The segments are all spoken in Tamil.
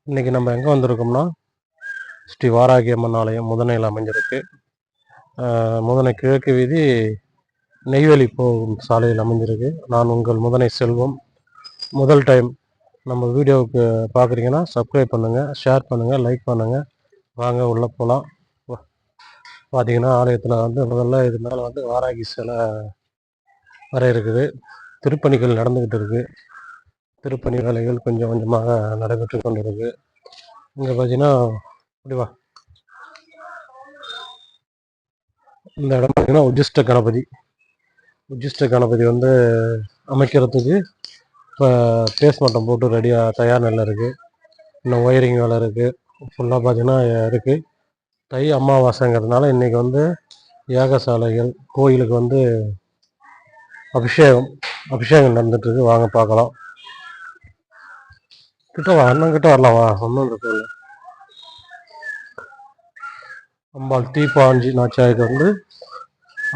இன்றைக்கி நம்ம எங்கே வந்திருக்கோம்னா ஸ்ரீ வாராகி அம்மன் ஆலயம் முதனையில் அமைஞ்சிருக்கு. முதனை கிழக்கு வீதி நெய்வேலி போகும் சாலையில் அமைஞ்சிருக்கு. நான் உங்கள் முதனை செல்வம். முதல் டைம் நம்ம வீடியோவுக்கு பார்க்குறீங்கன்னா சப்ஸ்கிரைப் பண்ணுங்கள், ஷேர் பண்ணுங்கள், லைக் பண்ணுங்கள். வாங்க உள்ளே போகலாம். பார்த்தீங்கன்னா ஆலயத்தில் முதல்ல இது மேலே வாராகி சிலை வர இருக்குது. திருப்பணிகள் நடந்துக்கிட்டு இருக்குது. திருப்பணி வேலைகள் கொஞ்சம் கொஞ்சமாக நடைபெற்று கொண்டு இருக்கு. இங்கே பார்த்தீங்கன்னா இப்படிவா இந்த இடம் பார்த்தீங்கன்னா உஜிஷ்ட கணபதி அமைக்கிறதுக்கு இப்போ பேஸ்மட்டம் போட்டு ரெடியாக தயார் நிலை இருக்குது. இன்னும் ஒயரிங் வேலை இருக்குது. ஃபுல்லாக பார்த்தீங்கன்னா இருக்குது. தை அமாவாசைங்கிறதுனால இன்றைக்கி யாகசாலைகள் கோயிலுக்கு அபிஷேகம் நடந்துட்டுருக்கு. வாங்க பார்க்கலாம். கிட்ட வரலாம் வா. ஒன்றும் இருக்கு. அம்பாள் தீபாஞ்சி நாச்சியாருக்கு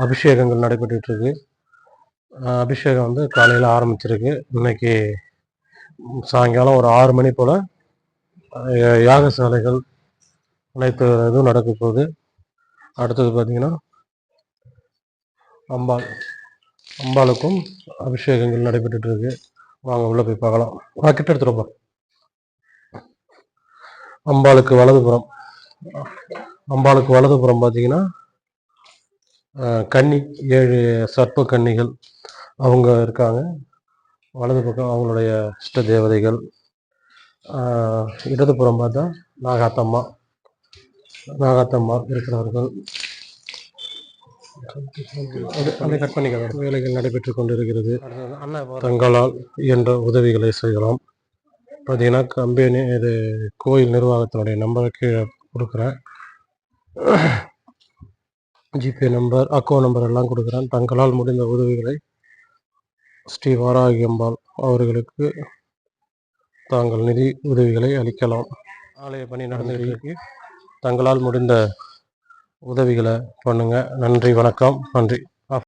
அபிஷேகங்கள் நடைபெற்று இருக்கு. அபிஷேகம் காலையில் ஆரம்பிச்சிருக்கு. இன்னைக்கு சாயங்காலம் ஒரு 6 மணி போல் யாகசாலைகள் அனைத்து இதுவும் நடக்க போகுது. அடுத்தது பார்த்தீங்கன்னா அம்பாளுக்கும் அபிஷேகங்கள் நடைபெற்று இருக்கு. வாங்க உள்ள போய் பார்க்கலாம். கிட்ட எடுத்துருப்பா. அம்பாளுக்கு வலதுபுறம் பார்த்தீங்கன்னா கன்னி 7 சர்ப்ப கன்னிகள் அவங்க இருக்காங்க. வலது பக்கம் அவங்களுடைய இஷ்ட தேவதைகள். இடதுபுறம் பார்த்தா நாகாத்தம்மா இருக்கிறார்கள். கட் பண்ணிக்க வேலைகள் நடைபெற்று கொண்டிருக்கிறது. தங்களால் இயன்ற உதவிகளை செய்யலாம். பார்த்தீங்கன்னா கம்பெனி இது கோயில் நிர்வாகத்தினுடைய நம்பரை கீழே கொடுக்குறேன். ஜிபே நம்பர், அக்கௌண்ட் நம்பர் எல்லாம் கொடுக்குறேன். தங்களால் முடிந்த உதவிகளை ஸ்ரீ வாராகி அம்பாள் அவர்களுக்கு தாங்கள் நிதி உதவிகளை அளிக்கலாம். ஆலய பணி நடந்துகிட்டு தங்களால் முடிந்த உதவிகளை பண்ணுங்க. நன்றி, வணக்கம். நன்றி.